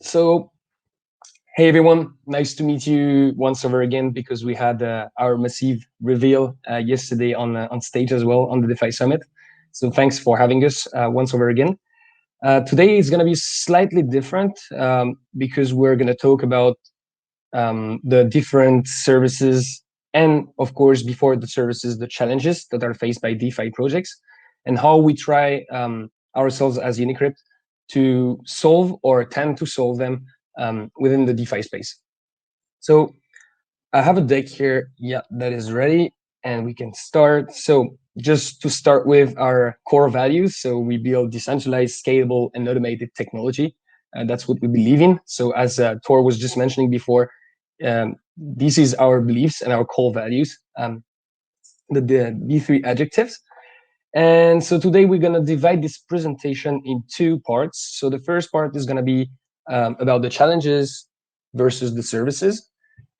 So, hey everyone, nice to meet you once over again because we had our massive reveal yesterday on stage as well on the DeFi Summit. So thanks for having us once over again. Today is going to be slightly different because we're going to talk about the different services and, of course, before the services, the challenges that are faced by DeFi projects and how we try ourselves as Unicrypt to solve or attempt to solve them within the DeFi space. So I have a deck here, yeah, that is ready, and we can start. So just to start with our core values, so we build decentralized, scalable, and automated technology. That's what we believe in. So as Tor was just mentioning before, this is our beliefs and our core values, the three adjectives. And so today we're going to divide this presentation in two parts. So the first part is going to be about the challenges versus the services.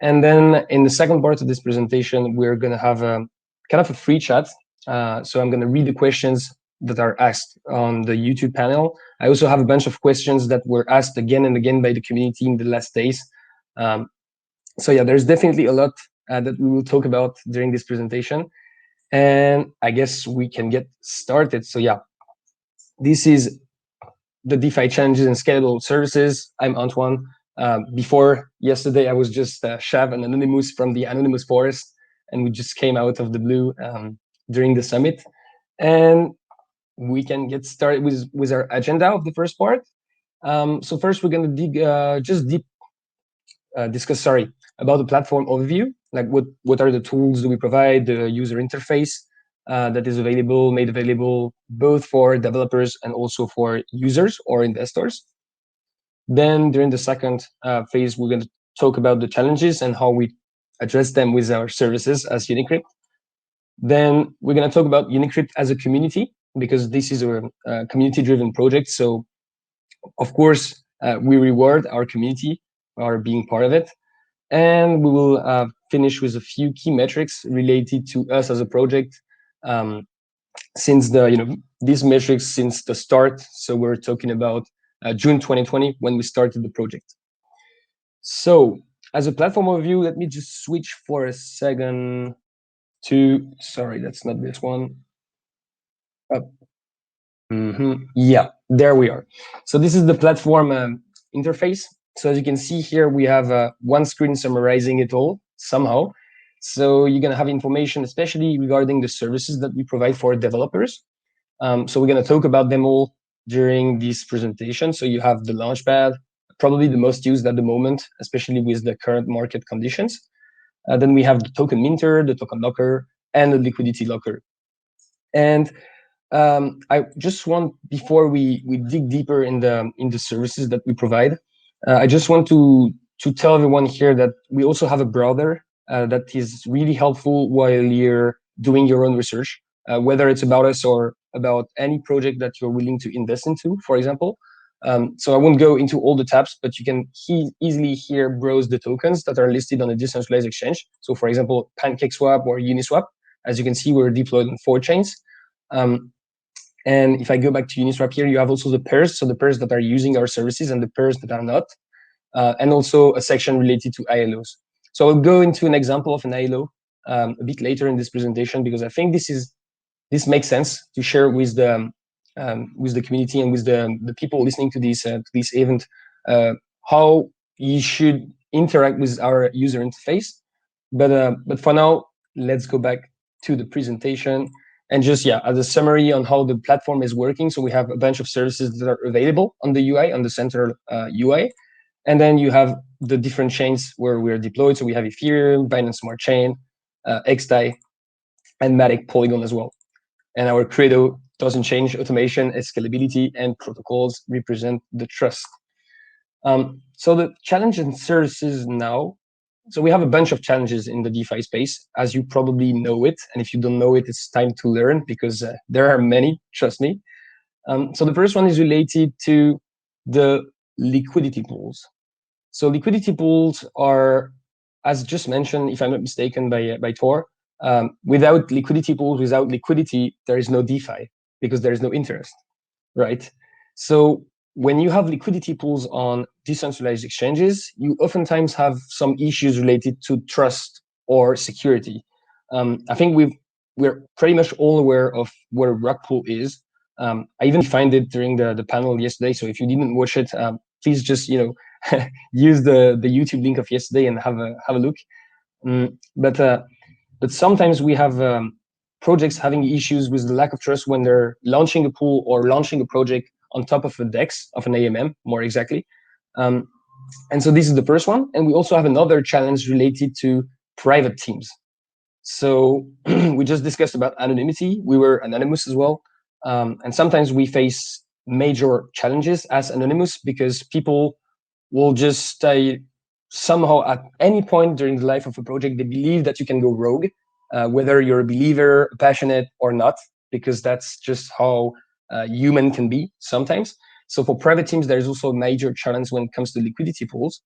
And then in the second part of this presentation, we're going to have a kind of a free chat. So I'm going to read the questions that are asked on the YouTube panel. I also have a bunch of questions that were asked again and again by the community in the last days. So yeah, there's definitely a lot that we will talk about during this presentation. And I guess we can get started. So yeah, this is the DeFi challenges and scalable services. I'm Antoine. Before yesterday, I was just Shav, an anonymous from the Anonymous Forest, and we just came out of the blue during the summit. And we can get started with our agenda of the first part. So first, we're going to discuss about the platform overview, like what are the tools do we provide, the user interface that is made available both for developers and also for users or investors. Then during the second phase, we're going to talk about the challenges and how we address them with our services as Unicrypt. Then we're going to talk about Unicrypt as a community, because this is a community-driven project. So of course, we reward our community for being part of it. And we will finish with a few key metrics related to us as a project. Since these metrics since the start, so we're talking about June 2020 when we started the project. So as a platform overview, let me just switch for a second to, sorry, that's not this one. Yeah, there we are. So this is the platform interface. So as you can see here, we have one screen summarizing it all somehow. So you're going to have information, especially regarding the services that we provide for developers. So we're going to talk about them all during this presentation. So you have the Launchpad, probably the most used at the moment, especially with the current market conditions. Then we have the token minter, the token locker, and the liquidity locker. And I just want, before we dig deeper in the services that we provide, I just want to tell everyone here that we also have a browser that is really helpful while you're doing your own research, whether it's about us or about any project that you're willing to invest into, for example. So I won't go into all the tabs, but you can easily here browse the tokens that are listed on a decentralized exchange. So for example, PancakeSwap or Uniswap. As you can see, we're deployed on 4 chains. And if I go back to Uniswap here, you have also the pairs, so the pairs that are using our services and the pairs that are not, and also a section related to ILOs. So I'll go into an example of an ILO a bit later in this presentation, because I think this makes sense to share with the community and with the people listening to this event, how you should interact with our user interface. But for now, let's go back to the presentation. And just, as a summary on how the platform is working. So we have a bunch of services that are available on the UI, on the central UI. And then you have the different chains where we're deployed. So we have Ethereum, Binance Smart Chain, XDAI, and Matic Polygon as well. And our credo doesn't change: automation, scalability, and protocols represent the trust. So the challenge and services now. So we have a bunch of challenges in the DeFi space, as you probably know it. And if you don't know it, it's time to learn, because there are many, trust me. So the first one is related to the liquidity pools. So liquidity pools are, as just mentioned, if I'm not mistaken, by Tor, without liquidity pools, without liquidity, there is no DeFi, because there is no interest, right? So when you have liquidity pools on decentralized exchanges, you oftentimes have some issues related to trust or security. I think we're pretty much all aware of what a rug pool is. I even defined it during the panel yesterday. So if you didn't watch it, please just use the YouTube link of yesterday and have a look. But sometimes we have projects having issues with the lack of trust when they're launching a pool or launching a project on top of a DEX, of an AMM, more exactly. And so this is the first one. And we also have another challenge related to private teams. So we just discussed about anonymity. We were anonymous as well. And sometimes we face major challenges as anonymous because people will just somehow at any point during the life of a project, they believe that you can go rogue, whether you're a believer, passionate or not, because that's just how human can be sometimes. So for private teams, there's also a major challenge when it comes to liquidity pools.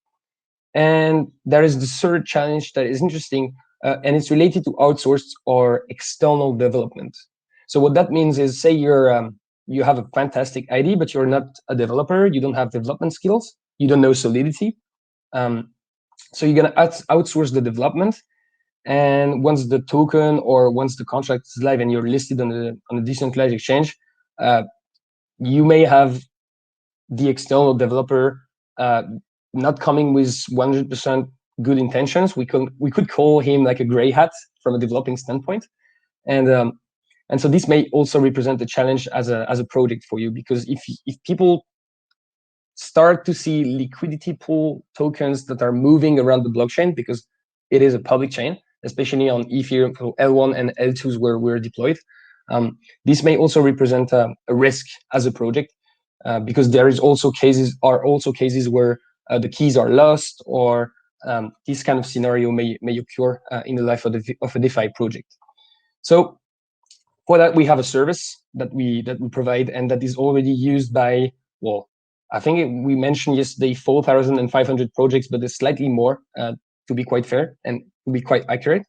And there is the third challenge that is interesting, and it's related to outsourced or external development. So what that means is, say you have a fantastic idea, but you're not a developer, you don't have development skills, you don't know Solidity. So you're going to outsource the development. And once the token or once the contract is live and you're listed on a decentralized exchange, you may have the external developer not coming with 100% good intentions. We could call him like a gray hat from a developing standpoint, and so this may also represent a challenge as a project for you, because if people start to see liquidity pool tokens that are moving around the blockchain, because it is a public chain, especially on Ethereum, L1 and L2s where we're deployed. This may also represent a risk as a project, because there is also cases where the keys are lost, or this kind of scenario may occur in the life of a DeFi project. So for that, we have a service that we provide, and that is already used by, well, I think we mentioned yesterday 4,500 projects, but there's slightly more, to be quite fair and to be quite accurate.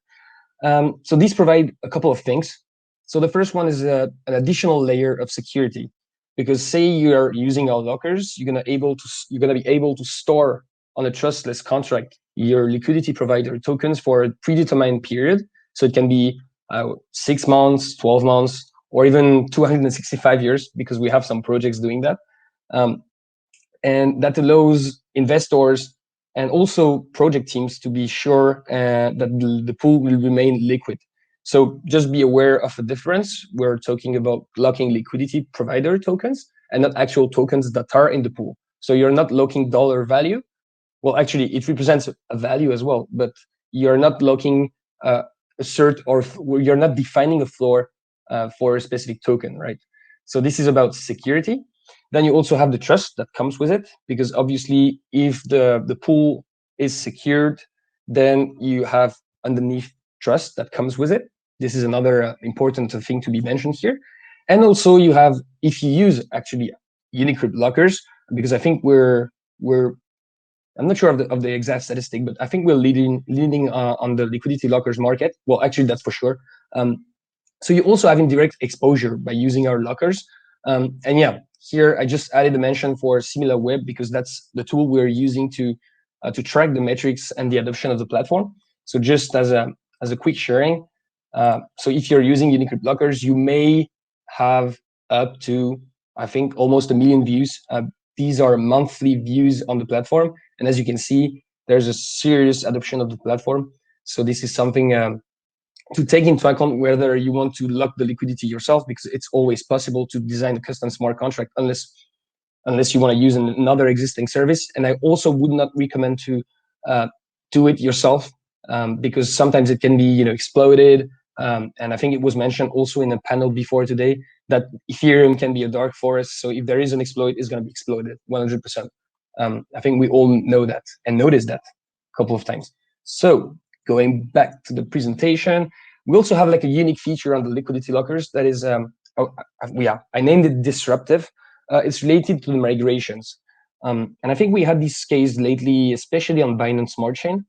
So these provide a couple of things. So the first one is an additional layer of security, because say you are using our lockers, you're gonna be able to store on a trustless contract your liquidity provider tokens for a predetermined period. So it can be 6 months, 12 months, or even 265 years, because we have some projects doing that. And that allows investors and also project teams to be sure that the pool will remain liquid. So just be aware of a difference. We're talking about locking liquidity provider tokens and not actual tokens that are in the pool. So you're not locking dollar value. Well, actually, it represents a value as well, but you're not locking a cert, or you're not defining a floor for a specific token, right? So this is about security. Then you also have the trust that comes with it, because obviously if the pool is secured, then you have underneath trust that comes with it. This is another important thing to be mentioned here. And also you have, if you use actually Unicrypt lockers, because I think I'm not sure of the exact statistic, but I think we're leading on the liquidity lockers market. Well, actually that's for sure. So you also have indirect exposure by using our lockers. And yeah, here I just added a mention for SimilarWeb, because that's the tool we're using to track the metrics and the adoption of the platform. So just as a quick sharing, so if you're using Unicrypt lockers, you may have up to, I think, almost 1 million views. These are monthly views on the platform, and as you can see, there's a serious adoption of the platform. So this is something to take into account whether you want to lock the liquidity yourself, because it's always possible to design a custom smart contract unless you want to use another existing service. And I also would not recommend to do it yourself, because sometimes it can be exploded. And I think it was mentioned also in a panel before today that Ethereum can be a dark forest. So if there is an exploit, it's going to be exploded 100%. I think we all know that and noticed that a couple of times. So going back to the presentation, we also have like a unique feature on the liquidity lockers that is, I named it disruptive. It's related to the migrations. And I think we had this case lately, especially on Binance Smart Chain.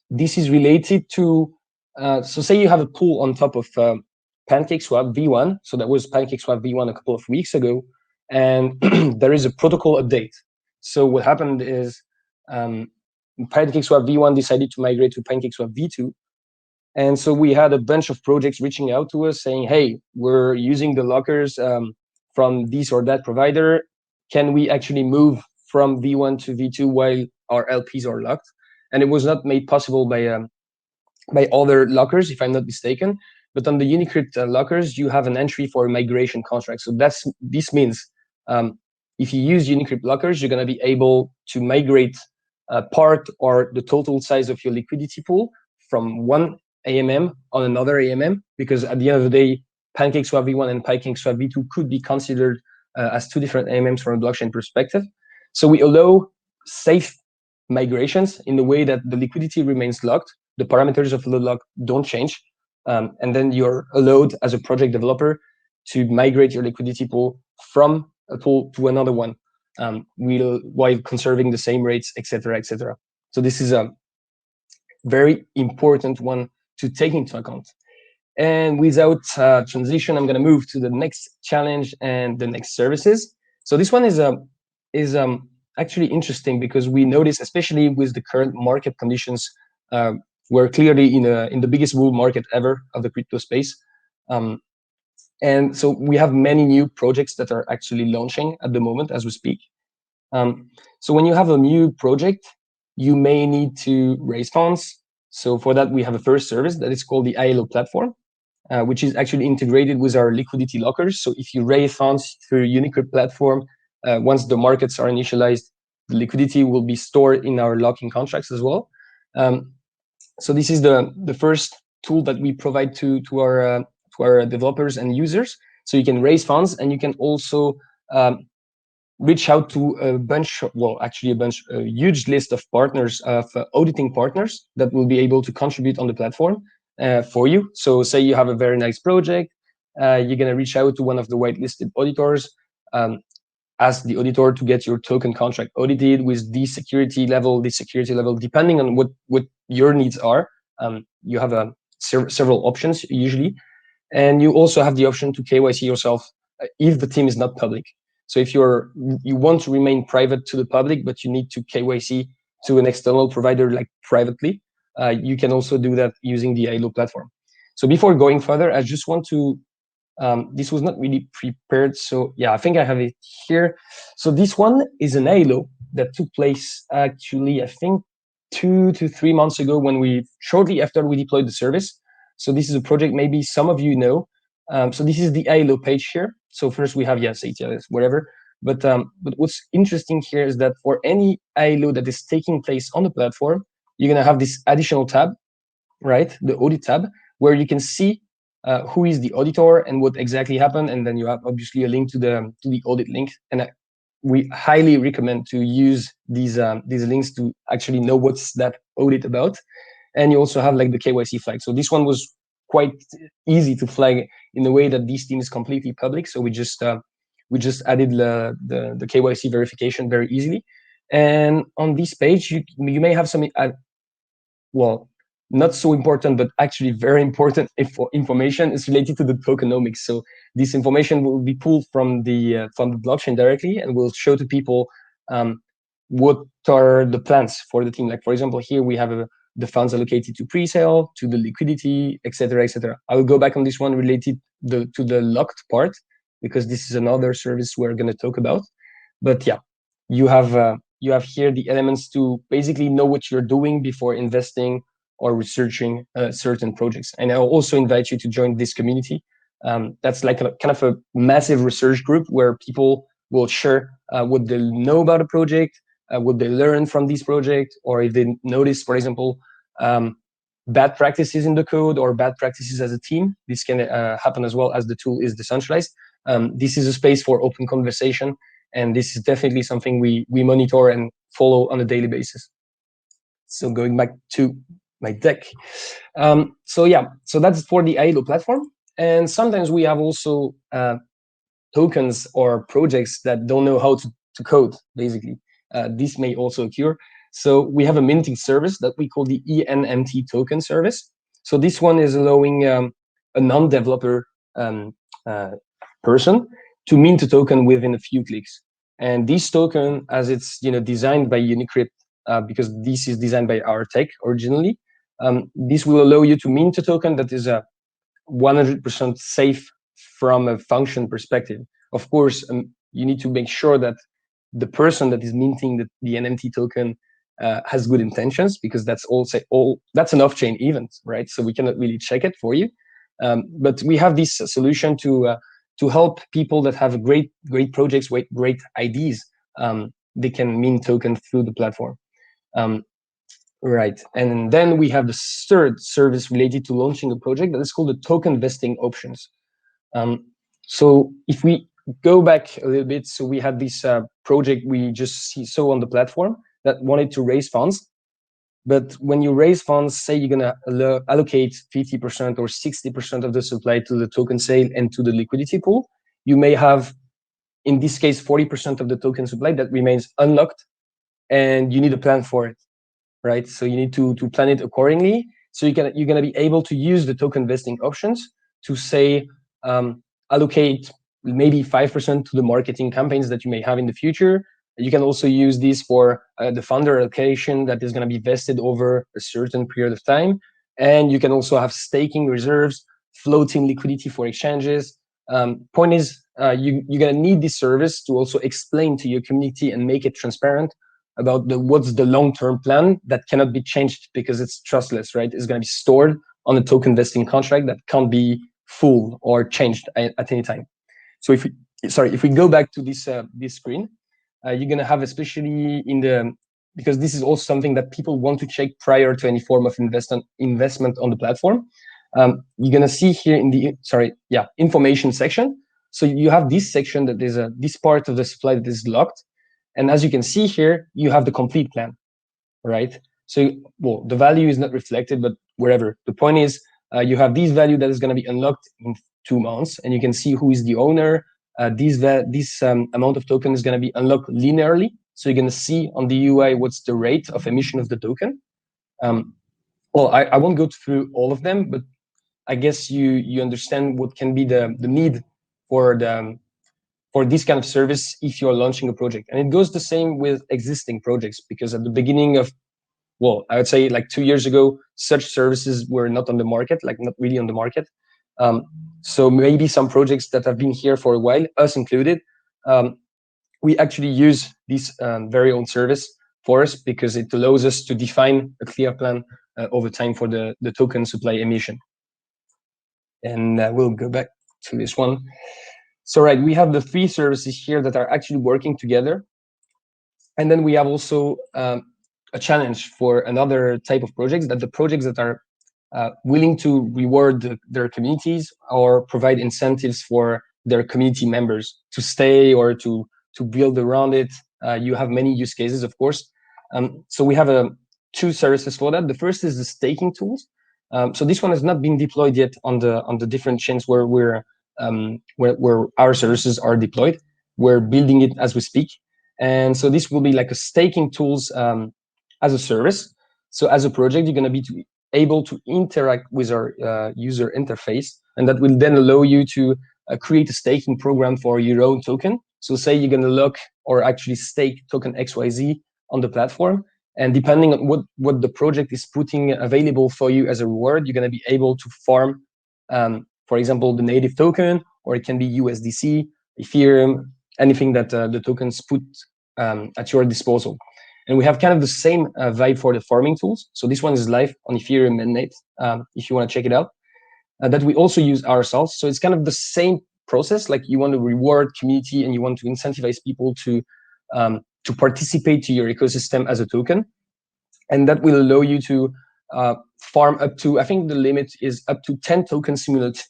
This is related to, so say you have a pool on top of PancakeSwap V1. So that was PancakeSwap V1 a couple of weeks ago. and there is a protocol update. So what happened is PancakeSwap v1 decided to migrate to PancakeSwap v2. And so we had a bunch of projects reaching out to us saying, hey, we're using the lockers from this or that provider. Can we actually move from V1 to V2 while our LPs are locked? And it was not made possible by other lockers, if I'm not mistaken. But on the Unicrypt lockers, you have an entry for a migration contract. So this means if you use Unicrypt lockers, you're going to be able to migrate part or the total size of your liquidity pool from one AMM on another AMM, because at the end of the day, PancakeSwap v1 and PancakeSwap v2 could be considered as two different AMMs from a blockchain perspective. So we allow safe migrations in the way that the liquidity remains locked, the parameters of the lock don't change, and then you're allowed as a project developer to migrate your liquidity pool from a pool to another one, while conserving the same rates, etc., etc. So this is a very important one to take into account. And without transition, I'm going to move to the next challenge and the next services. So this one is actually interesting because we notice, especially with the current market conditions, we're clearly in the biggest bull market ever of the crypto space. And so we have many new projects that are actually launching at the moment as we speak. So when you have a new project, you may need to raise funds. So for that, we have a first service that is called the ILO platform, which is actually integrated with our liquidity lockers. So if you raise funds through Unicrypt platform, once the markets are initialized, the liquidity will be stored in our locking contracts as well. So this is the first tool that we provide to our developers and users. So you can raise funds, and you can also reach out to a huge list of partners, of auditing partners that will be able to contribute on the platform for you. So say you have a very nice project, you're going to reach out to one of the whitelisted auditors, ask the auditor to get your token contract audited with this security level, depending on what your needs are. You have several options usually. And you also have the option to KYC yourself if the team is not public. So if you want to remain private to the public, but you need to KYC to an external provider like privately, you can also do that using the ILO platform. So before going further, I just want to, this was not really prepared. So yeah, I think I have it here. So this one is an ILO that took place actually, I think 2 to 3 months ago shortly after we deployed the service. So this is a project maybe some of you know. So this is the ILO page here. So first we have, yes, ATLS, whatever. But what's interesting here is that for any ILO that is taking place on the platform, you're going to have this additional tab, right? The audit tab, where you can see who is the auditor and what exactly happened. And then you have obviously a link to the audit link. And we highly recommend to use these links to actually know what's that audit about. And you also have like the KYC flag. So this one was quite easy to flag in the way that this team is completely public. So we just added the KYC verification very easily. And on this page, you may have some, not so important, but actually very important information is related to the tokenomics. So this information will be pulled from the blockchain directly, and will show to people what are the plans for the team. Like for example, here we have the funds allocated to pre-sale, to the liquidity, etc., etc. I will go back on this one related to the locked part, because this is another service we're going to talk about. But yeah, you have here the elements to basically know what you're doing before investing or researching certain projects. And I'll also invite you to join this community. That's like kind of a massive research group where people will share what they know about a project, what they learn from this project, or if they notice, for example, bad practices in the code or bad practices as a team. This can happen as well, as the tool is decentralized. This is a space for open conversation, and this is definitely something we monitor and follow on a daily basis. So going back to my deck. So that's for the ILO platform. And sometimes we have also tokens or projects that don't know how to code, basically. This may also occur. So we have a minting service that we call the ENMT token service. So this one is allowing a non-developer person to mint a token within a few clicks. And this token, as it's designed by Unicrypt, because this is designed by our tech originally, this will allow you to mint a token that is 100% safe from a function perspective. Of course, you need to make sure that the person that is minting the NFT token has good intentions, because that's that's an off-chain event, right? So we cannot really check it for you. But we have this solution to help people that have great projects, great ideas. They can mint tokens through the platform. Right, and then we have the third service related to launching a project that is called the token vesting options. So if we go back a little bit, so we had this project we just saw on the platform that wanted to raise funds. But when you raise funds, say you're gonna allocate 50% or 60% of the supply to the token sale and to the liquidity pool, you may have, in this case, 40% of the token supply that remains unlocked, and you need a plan for it, right? So you need to plan it accordingly. So you're gonna be able to use the token vesting options to say allocate maybe 5% to the marketing campaigns that you may have in the future. You can also use this for the funder allocation that is going to be vested over a certain period of time. And you can also have staking reserves, floating liquidity for exchanges. Point is, you're going to need this service to also explain to your community and make it transparent about what's the long-term plan that cannot be changed because it's trustless, right? It's going to be stored on a token vesting contract that can't be full or changed at any time. So if we go back to this screen, you're going to have, especially because this is also something that people want to check prior to any form of investment on the platform. You're going to see here in the information section. So you have this section that is this part of the supply that is locked, and as you can see here, you have the complete plan, right? So the value is not reflected, but wherever. The point is, you have this value that is going to be unlocked in 2 months, and you can see who is the owner. This amount of token is going to be unlocked linearly. So you're going to see on the UI what's the rate of emission of the token. I won't go through all of them, but I guess you understand what can be the need for this kind of service if you're launching a project. And it goes the same with existing projects, because at the beginning of, I would say like 2 years ago, such services were not on the market, like not really on the market. So maybe some projects that have been here for a while, us included, we actually use this very own service for us because it allows us to define a clear plan over time for the token supply emission. And we'll go back to this one. So right, we have the 3 services here that are actually working together. And then we have also a challenge for another type of projects, that the projects that are willing to reward their communities or provide incentives for their community members to stay or to build around it. You have many use cases, of course. So we have 2 services for that. The first is the staking tools. So this one has not been deployed yet on the different chains where our services are deployed. We're building it as we speak. And so this will be like a staking tools as a service. So as a project, you're going to be able to interact with our user interface, and that will then allow you to create a staking program for your own token. So say you're going to lock or actually stake token XYZ on the platform, and depending on what the project is putting available for you as a reward, you're going to be able to farm, for example, the native token, or it can be USDC, Ethereum, anything that the tokens put at your disposal. And we have kind of the same vibe for the farming tools. So this one is live on Ethereum mainnet, if you want to check it out, that we also use ourselves. So it's kind of the same process, like you want to reward community and you want to incentivize people to participate to your ecosystem as a token. And that will allow you to farm up to, I think the limit is up to 10 tokens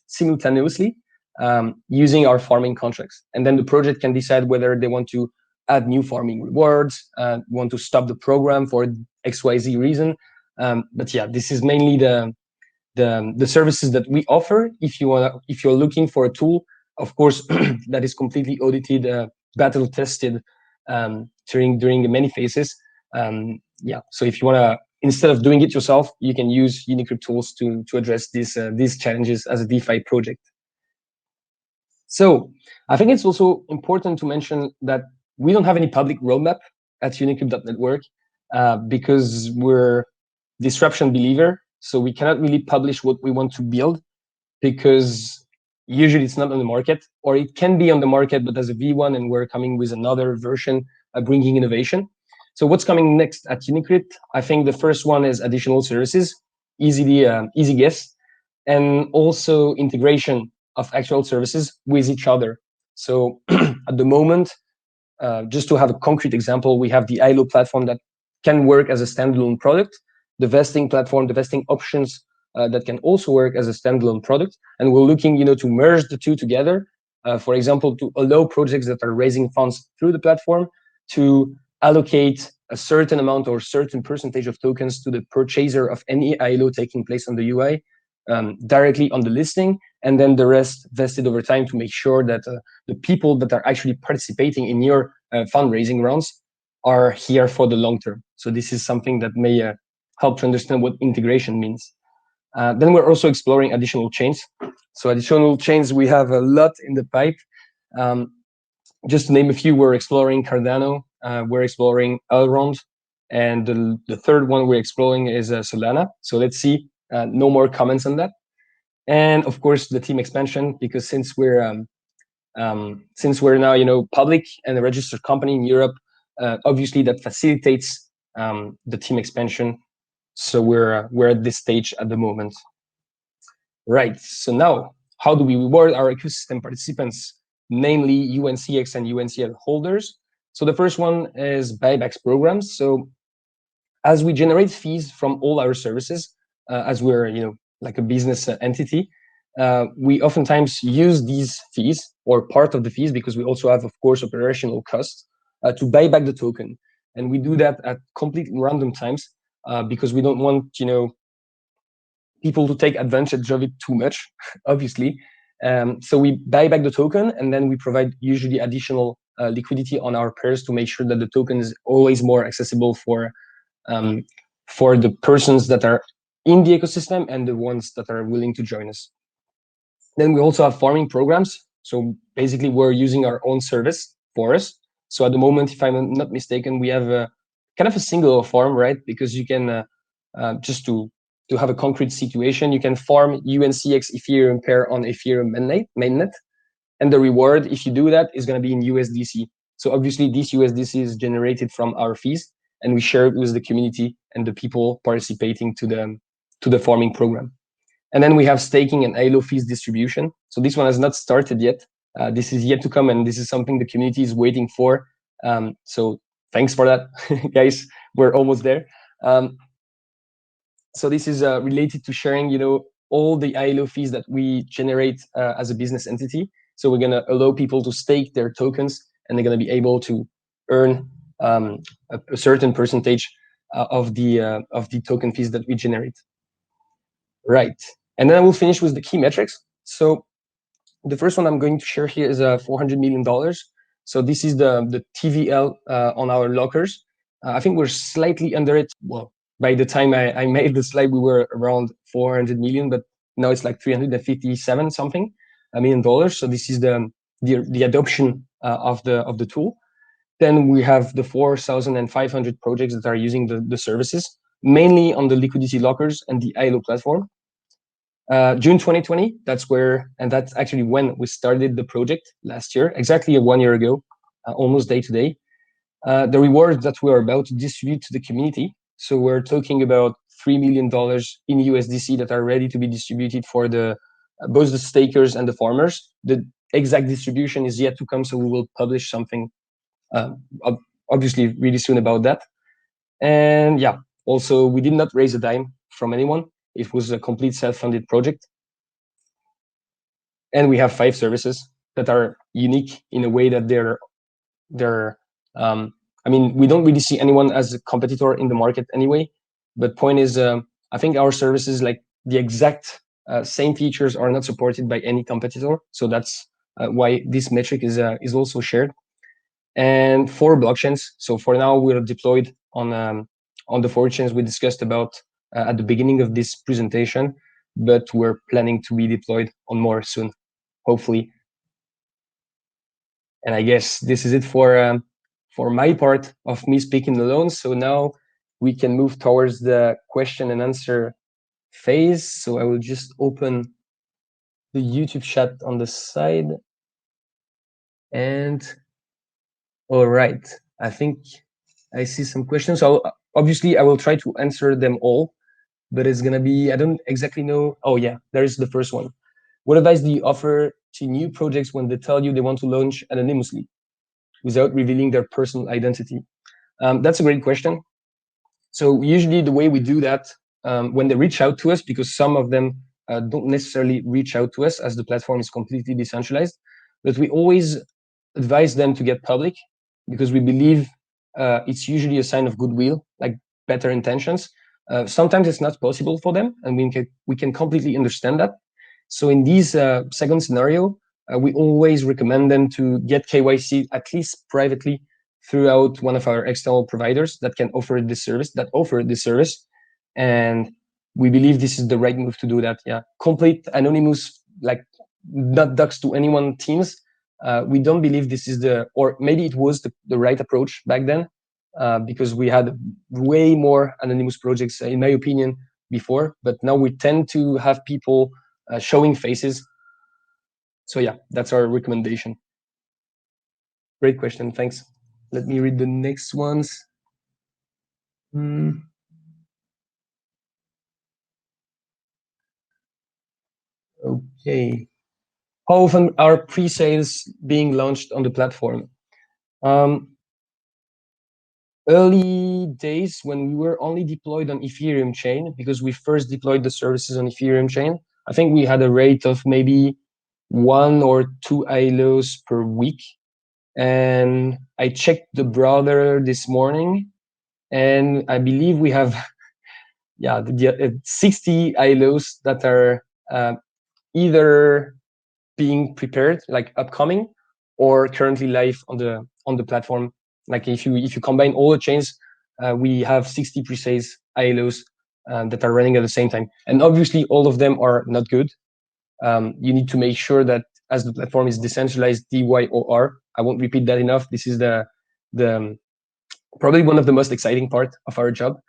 simultaneously using our farming contracts. And then the project can decide whether they want to add new farming rewards, want to stop the program for XYZ reason. But yeah, this is mainly the services that we offer. If you're looking for a tool, of course, that is completely audited, battle tested during many phases. So if you want to, instead of doing it yourself, you can use Unicrypt tools to address these challenges as a DeFi project. So I think it's also important to mention that we don't have any public roadmap at Unicrypt.network because we're disruption believer. So we cannot really publish what we want to build because usually it's not on the market, or it can be on the market, but as a V1, and we're coming with another version bringing innovation. So what's coming next at Unicrypt? I think the first one is additional services, easy guess, and also integration of actual services with each other. So at the moment, just to have a concrete example, we have the ILO platform that can work as a standalone product, the vesting platform, the vesting options that can also work as a standalone product. And we're looking, to merge the two together. For example, to allow projects that are raising funds through the platform to allocate a certain amount or certain percentage of tokens to the purchaser of any ILO taking place on the UI directly on the listing, and then the rest vested over time to make sure that the people that are actually participating in your fundraising rounds are here for the long term. So this is something that may help to understand what integration means. Then we're also exploring additional chains. So additional chains, we have a lot in the pipe. Just to name a few, we're exploring Cardano, we're exploring Elrond, and the third one we're exploring is Solana. So let's see. No more comments on that. And of course, the team expansion, because since we're now public and a registered company in Europe, obviously that facilitates the team expansion. So we're at this stage at the moment. Right. So now, how do we reward our ecosystem participants, namely UNCX and UNCL holders? So the first one is buybacks programs. So as we generate fees from all our services, as we're like a business entity, we oftentimes use these fees or part of the fees, because we also have, of course, operational costs to buy back the token, and we do that at completely random times because we don't want people to take advantage of it too much, obviously. So we buy back the token, and then we provide usually additional liquidity on our pairs to make sure that the token is always more accessible for the persons that are in the ecosystem and the ones that are willing to join us. Then we also have farming programs. So basically, we're using our own service for us. So at the moment, if I'm not mistaken, we have a kind of a single farm, right? Because you can just to have a concrete situation, you can farm UNCX Ethereum pair on Ethereum mainnet, and the reward, if you do that, is going to be in USDC. So obviously, this USDC is generated from our fees, and we share it with the community and the people participating to the farming program. And then we have staking and ILO fees distribution. So this one has not started yet. This is yet to come, and this is something the community is waiting for. So thanks for that, guys. We're almost there. So this is related to sharing, all the ILO fees that we generate as a business entity. So we're going to allow people to stake their tokens, and they're going to be able to earn a certain percentage of the token fees that we generate. Right. And then I will finish with the key metrics. So the first one I'm going to share here is $400 million. So this is the TVL on our lockers. I think we're slightly under it. Well, by the time I made the slide, we were around 400 million, but now it's like 357 something million dollars. So this is the adoption of the tool. Then we have the 4,500 projects that are using the services, mainly on the liquidity lockers and the ILO platform. June 2020, that's actually when we started the project last year, exactly 1 year ago, almost day to day. The rewards that we are about to distribute to the community. So we're talking about $3 million in USDC that are ready to be distributed for both the stakers and the farmers. The exact distribution is yet to come, so we will publish something obviously really soon about that. And yeah, also we did not raise a dime from anyone. It was a complete self-funded project. And we have 5 services that are unique in a way that we don't really see anyone as a competitor in the market anyway. But point is, I think our services, like the exact same features, are not supported by any competitor. So that's why this metric is also shared. And 4 blockchains. So for now, we're deployed on the 4 chains we discussed about at the beginning of this presentation, but we're planning to be deployed on more soon, hopefully. And I guess this is it for my part of me speaking alone. So now we can move towards the question and answer phase. So I will just open the YouTube chat on the side. And all right, I think I see some questions. So obviously I will try to answer them all, but it's gonna be, I don't exactly know. Oh yeah, there's the first one. What advice do you offer to new projects when they tell you they want to launch anonymously without revealing their personal identity? That's a great question. So usually the way we do that, when they reach out to us, because some of them don't necessarily reach out to us as the platform is completely decentralized, but we always advise them to get public because we believe it's usually a sign of goodwill, like better intentions. Sometimes it's not possible for them, and we can completely understand that. So in this second scenario, we always recommend them to get KYC at least privately throughout one of our external providers that can offer this service, and we believe this is the right move to do that. Yeah, complete anonymous, like not docs to anyone teams. We don't believe this is or maybe it was the right approach back then, because we had way more anonymous projects, in my opinion, before. But now we tend to have people showing faces. So yeah, that's our recommendation. Great question, thanks. Let me read the next ones. Okay. How often are pre-sales being launched on the platform? Early days when we were only deployed on Ethereum chain, because we first deployed the services on Ethereum chain, I think we had a rate of maybe 1 or 2 ILOs per week. And I checked the browser this morning, and I believe we have 60 ILOs that are either being prepared, like upcoming, or currently live on the platform. Like if you combine all the chains, we have 60 pre-sales ILOs that are running at the same time. And obviously all of them are not good. You need to make sure that as the platform is decentralized, DYOR, I won't repeat that enough. This is the probably one of the most exciting part of our job,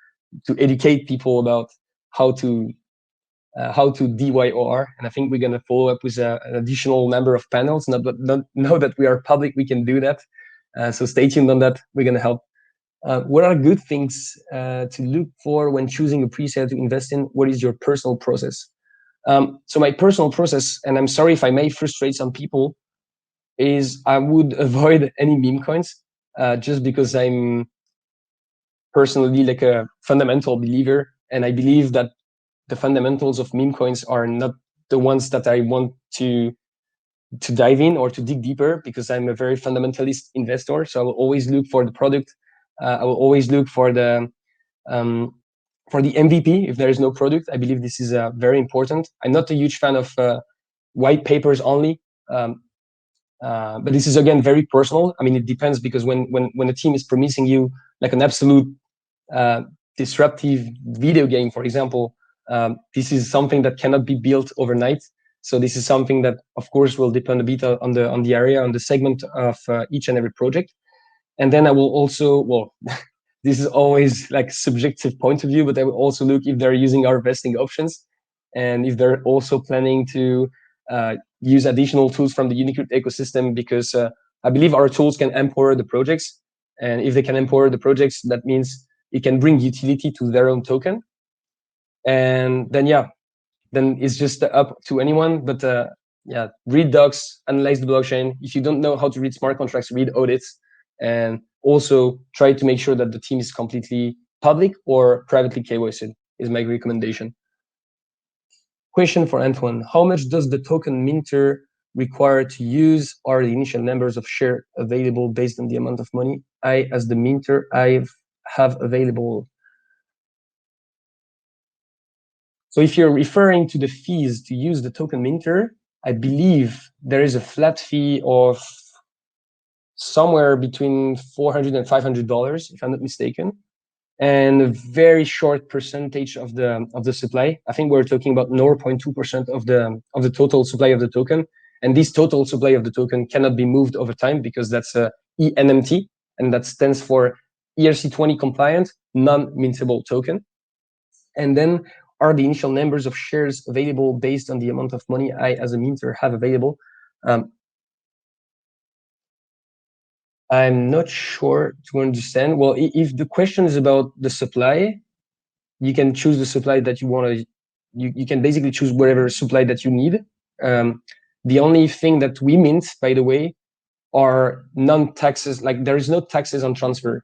to educate people about how to DYOR. And I think we're going to follow up with an additional number of panels. Not now that we are public, we can do that. So stay tuned on that. We're going to help. What are good things to look for when choosing a pre-sale to invest in? What is your personal process? So my personal process, and I'm sorry if I may frustrate some people, is I would avoid any meme coins, just because I'm personally like a fundamental believer, and I believe that the fundamentals of meme coins are not the ones that I want to dive in or to dig deeper, because I'm a very fundamentalist investor. So I will always look for the product. I will always look for the MVP. If there is no product, I believe this is very important. I'm not a huge fan of white papers only. But this is again very personal. I mean, it depends, because when a team is promising you like an absolute disruptive video game, for example, this is something that cannot be built overnight. So this is something that, of course, will depend a bit on the area, on the segment of each and every project. And then I will also, well, this is always like subjective point of view, but I will also look if they're using our vesting options, and if they're also planning to use additional tools from the Unicrypt ecosystem, because I believe our tools can empower the projects. And if they can empower the projects, that means it can bring utility to their own token. And then, then it's just up to anyone. But read docs, analyze the blockchain. If you don't know how to read smart contracts, read audits, and also try to make sure that the team is completely public or privately KYC'd is my recommendation. Question for Antoine: how much does the token minter require to use? Are the initial numbers of share available based on the amount of money I, as the minter, have available? So if you're referring to the fees to use the token minter, I believe there is a flat fee of somewhere between $400 and $500, if I'm not mistaken, and a very short percentage of the supply. I think we're talking about 0.2% of the total supply of the token, And this total supply of the token cannot be moved over time because that's a ENMT, and that stands for ERC20 compliant non-mintable token. And then are the initial numbers of shares available based on the amount of money I, as a minter, have available. I'm not sure to understand. Well, if the question is about the supply, you can choose the supply that you want to. You can basically choose whatever supply that you need. The only thing that we mint, by the way, are non-taxes. Like there is no taxes on transfer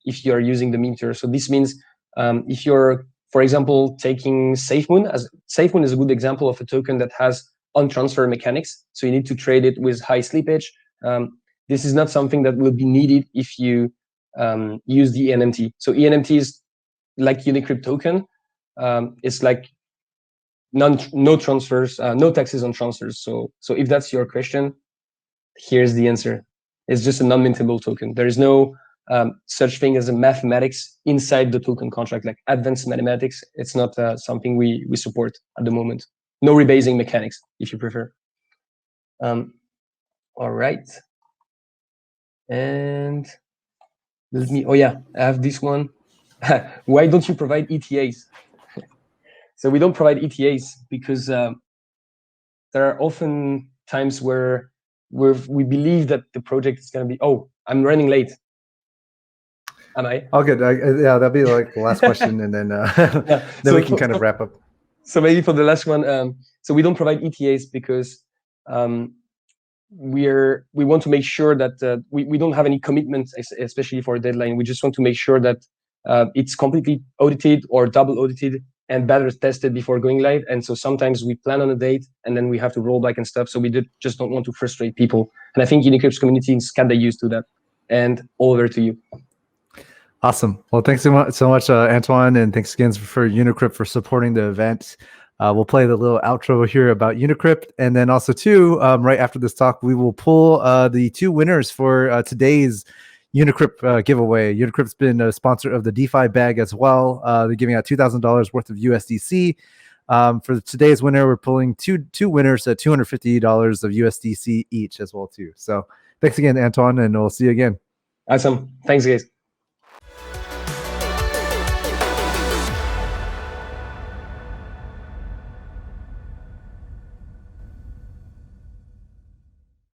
if you are using the minter. So this means if you're, for example, taking SafeMoon, as SafeMoon is a good example of a token that has on-transfer mechanics. So you need to trade it with high slippage. This is not something that will be needed if you use the ENMT. So ENMT is like Unicrypt token. It's like no transfers, no taxes on transfers. So if that's your question, here's the answer. It's just a non-mintable token. There is no such thing as a mathematics inside the token contract, like advanced mathematics. It's not something we support at the moment. No rebasing mechanics, if you prefer. All right. And let me, oh yeah, I have this one. Why don't you provide ETAs? So we don't provide ETAs because there are often times where we believe that the project is going to be, oh, I'm running late. Am I? All good. Yeah, that'll be like the last question, and then then we can kind of wrap up. So maybe for the last one, so we don't provide ETAs because we want to make sure that we don't have any commitments, especially for a deadline. We just want to make sure that it's completely audited or double audited and better tested before going live. And so sometimes we plan on a date and then we have to roll back and stuff. So we just don't want to frustrate people. And I think Unicrypt's community is kind of used to that. And over to you. Awesome. Well, thanks so much, Antoine, and thanks again for Unicrypt for supporting the event. We'll play the little outro here about Unicrypt, and then also too, right after this talk, we will pull the 2 winners for today's Unicrypt giveaway. Unicrypt's been a sponsor of the DeFi bag as well. They're giving out $2,000 worth of USDC. For today's winner, we're pulling two winners at $250 of USDC each as well too. So thanks again, Antoine, and we'll see you again. Awesome. Thanks, guys.